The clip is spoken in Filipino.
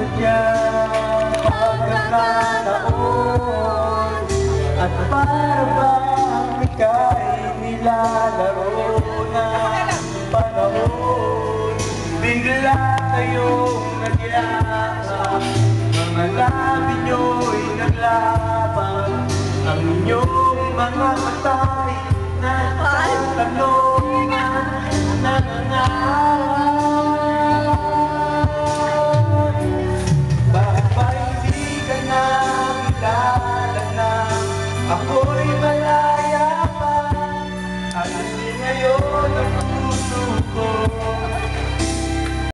sadyang pagkakataon, at para bang ika'y nilalaro ng panahon. Bigla kayong nagyakap, mga labi nyo'y naglapang, ang inyong mga matay na tatanong at nangangarap. Bakit ba hindi ka na kilala na ako'y malaya pa, at hindi ngayon ang puso ko